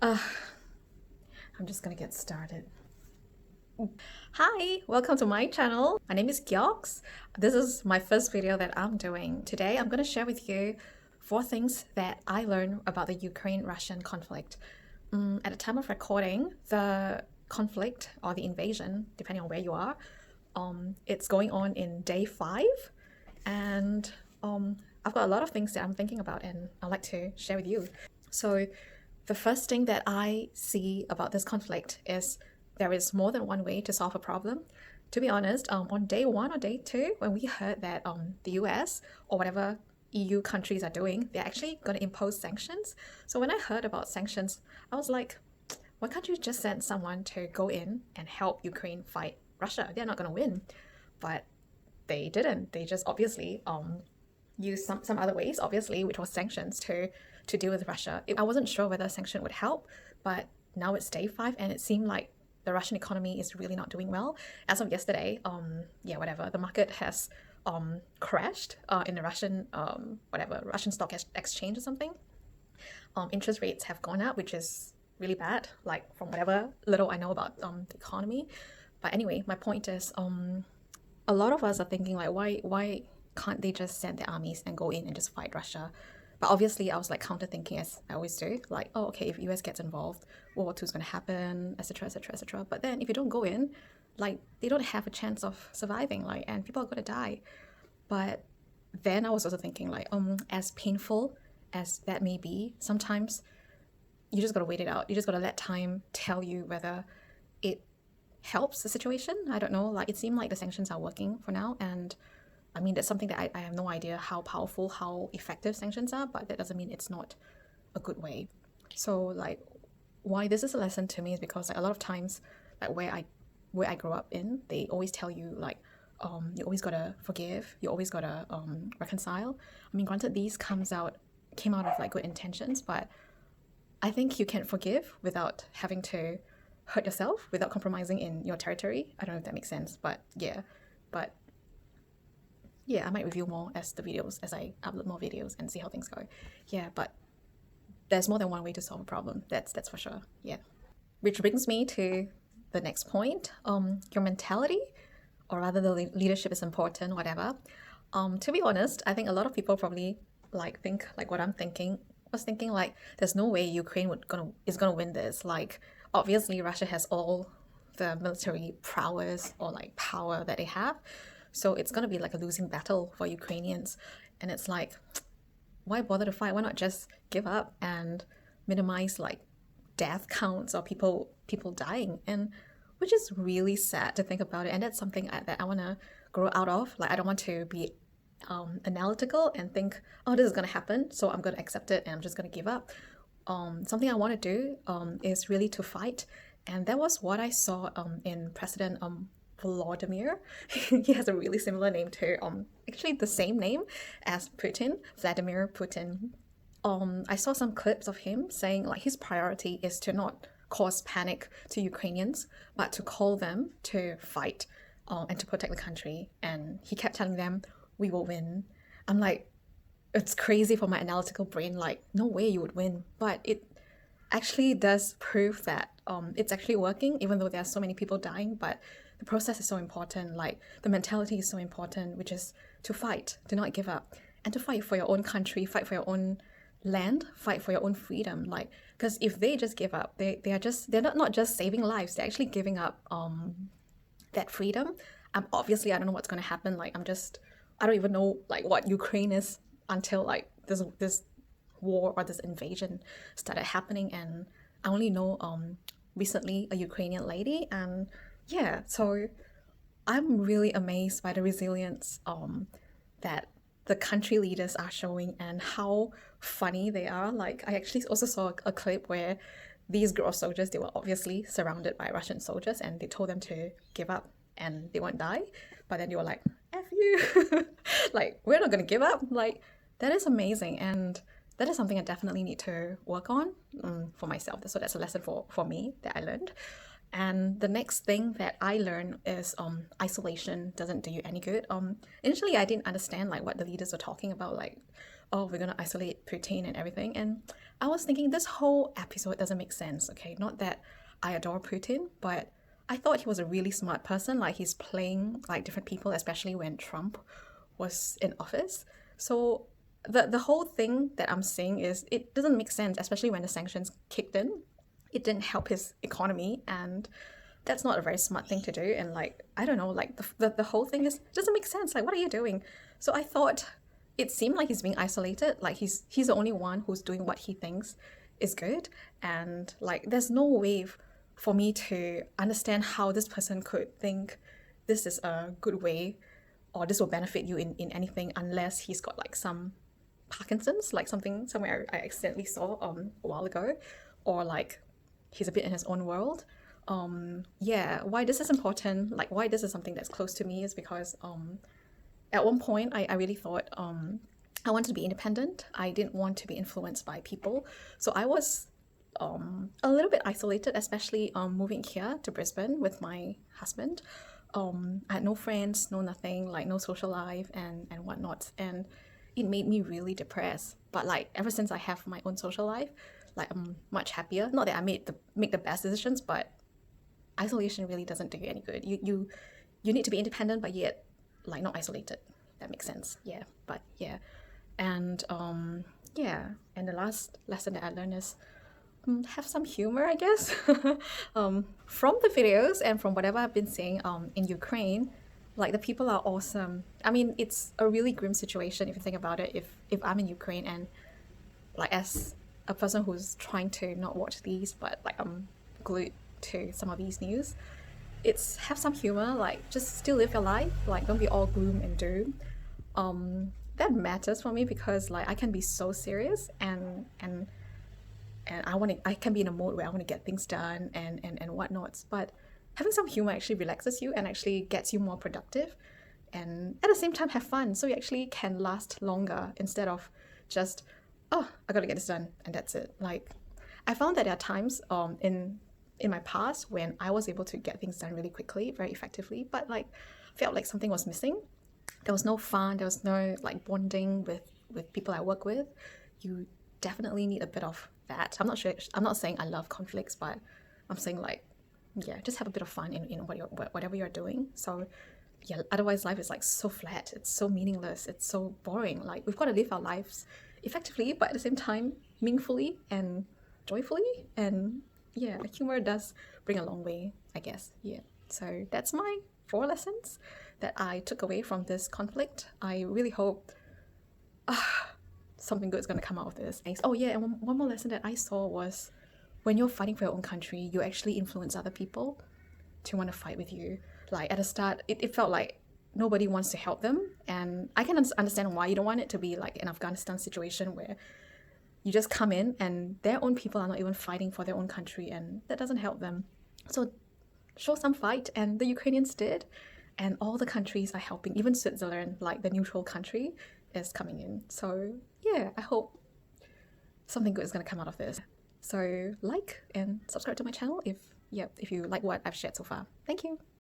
Uh, I'm just gonna get started. Hi, welcome to my channel. My name is Geoks. This is my first video that I'm doing. Today, I'm gonna share with you 4 things that I learned about the Ukraine-Russian conflict. At the time of recording, the conflict or the invasion, depending on where you are, it's going on in day 5, and I've got a lot of things that I'm thinking about and I'd like to share with you. So the first thing that I see about this conflict is there is more than one way to solve a problem. To be honest, on day 1 or day 2, when we heard that the US or whatever EU countries are doing, they're actually going to impose sanctions. So when I heard about sanctions, I was like, why can't you just send someone to go in and help Ukraine fight Russia? They're not going to win. But they didn't. They just obviously use some other ways, obviously, which was sanctions to deal with Russia. I wasn't sure whether a sanction would help, but now it's day 5 and it seemed like the Russian economy is really not doing well. As of yesterday, the market has crashed in the Russian Russian stock exchange or something. Interest rates have gone up, which is really bad, like from whatever little I know about the economy. But anyway, my point is, a lot of us are thinking like, why can't they just send their armies and go in and just fight Russia? But obviously, I was like counter thinking, as I always do, like, oh, okay, if US gets involved, World War II is going to happen, etc., etc., etc. But then if you don't go in, like, they don't have a chance of surviving, like, and people are going to die. But then I was also thinking, like, as painful as that may be, sometimes you just got to wait it out. You just got to let time tell you whether it helps the situation. I don't know. Like, it seemed like the sanctions are working for now, and I mean, that's something that I have no idea how powerful, how effective sanctions are, but that doesn't mean it's not a good way. So, like, why this is a lesson to me is because, like, a lot of times, like, where I grew up in, they always tell you, like, you always gotta forgive, you always gotta reconcile. I mean, granted, these came out of like good intentions, but I think you can forgive without having to hurt yourself, without compromising in your territory. I don't know if that makes sense, but yeah. But yeah, I might review more as I upload more videos and see how things go. Yeah, but there's more than one way to solve a problem. That's for sure. Yeah. Which brings me to the next point. Your mentality, or rather the leadership is important, whatever. To be honest, I think a lot of people probably think like what I'm thinking was thinking like there's no way Ukraine is gonna win this. Like obviously Russia has all the military prowess or like power that they have. So it's gonna be like a losing battle for Ukrainians. And it's like, why bother to fight? Why not just give up and minimize like death counts or people dying? And which is really sad to think about it. And that's something that I want to grow out of. Like I don't want to be analytical and think, oh, this is gonna happen, so I'm gonna accept it and I'm just gonna give up. Something I want to do is really to fight, and that was what I saw in President Vladimir. He has a really similar name to actually the same name as Putin, Vladimir Putin. I saw some clips of him saying like his priority is to not cause panic to Ukrainians, but to call them to fight and to protect the country. And he kept telling them, "We will win." I'm like, it's crazy for my analytical brain. Like, no way you would win, but it actually does prove that it's actually working, even though there are so many people dying. But the process is so important. Like the mentality is so important, which is to fight, to not give up, and to fight for your own country, fight for your own land, fight for your own freedom. Like, because if they just give up, they're not just saving lives, they're actually giving up that freedom. Obviously I don't know what's going to happen. Like I don't even know like what Ukraine is until like this war or this invasion started happening. And I only know recently a Ukrainian lady. And yeah, so I'm really amazed by the resilience that the country leaders are showing and how funny they are. Like I actually also saw a clip where these group of soldiers, they were obviously surrounded by Russian soldiers and they told them to give up and they won't die. But then they were like, F you. Like, we're not going to give up. Like, that is amazing. And that is something I definitely need to work on for myself. So that's a lesson for me that I learned. And the next thing that I learned is isolation doesn't do you any good. Initially, I didn't understand like what the leaders were talking about. Like, oh, we're going to isolate Putin and everything. And I was thinking this whole episode doesn't make sense, okay? Not that I adore Putin, but I thought he was a really smart person. Like, he's playing like different people, especially when Trump was in office. So the whole thing that I'm saying is it doesn't make sense, especially when the sanctions kicked in. It didn't help his economy, and that's not a very smart thing to do. And like, I don't know, like the whole thing is doesn't make sense. Like, what are you doing? So I thought it seemed like he's being isolated. Like, he's the only one who's doing what he thinks is good, and like there's no way for me to understand how this person could think this is a good way or this will benefit you in anything, unless he's got like some Parkinson's, like something somewhere I accidentally saw a while ago, or like he's a bit in his own world. Yeah, why this is important, like why this is something that's close to me is because at one point I really thought I wanted to be independent. I didn't want to be influenced by people. So I was a little bit isolated, especially moving here to Brisbane with my husband. I had no friends, no nothing, like no social life and whatnot. And it made me really depressed. But like ever since I have my own social life, like I'm much happier. Not that I make the best decisions, but isolation really doesn't do you any good. You need to be independent, but yet like not isolated. That makes sense. Yeah. But yeah. And yeah. And the last lesson that I learned is have some humor, I guess. From the videos and from whatever I've been seeing in Ukraine, like the people are awesome. I mean, it's a really grim situation if you think about it. If I'm in Ukraine and like as a person who's trying to not watch these, but like I'm glued to some of these news, it's have some humor, like just still live your life, like don't be all gloom and doom. That matters for me because like I can be so serious and I can be in a mode where I want to get things done and whatnot, but having some humor actually relaxes you and actually gets you more productive and at the same time have fun, so you actually can last longer instead of just, oh, I gotta get this done and that's it. Like I found that there are times in my past when I was able to get things done really quickly, very effectively, but like felt like something was missing. There was no fun, there was no like bonding with people I work with. You definitely need a bit of that. I'm not saying I love conflicts, but I'm saying like, yeah, just have a bit of fun in whatever you're doing. So yeah, otherwise life is like so flat, it's so meaningless, it's so boring. Like we've got to live our lives effectively, but at the same time meaningfully and joyfully. And yeah, humor does bring a long way, I guess. Yeah, so that's my 4 lessons that I took away from this conflict. I really hope something good is going to come out of this. Oh yeah, and one more lesson that I saw was when you're fighting for your own country, you actually influence other people to want to fight with you. Like at the start, it felt like nobody wants to help them, and I can understand why you don't want it to be like an Afghanistan situation where you just come in and their own people are not even fighting for their own country, and that doesn't help them. So show some fight, and the Ukrainians did, and all the countries are helping. Even Switzerland, like the neutral country, is coming in. So yeah, I hope something good is going to come out of this. So like and subscribe to my channel if you like what I've shared so far. Thank you.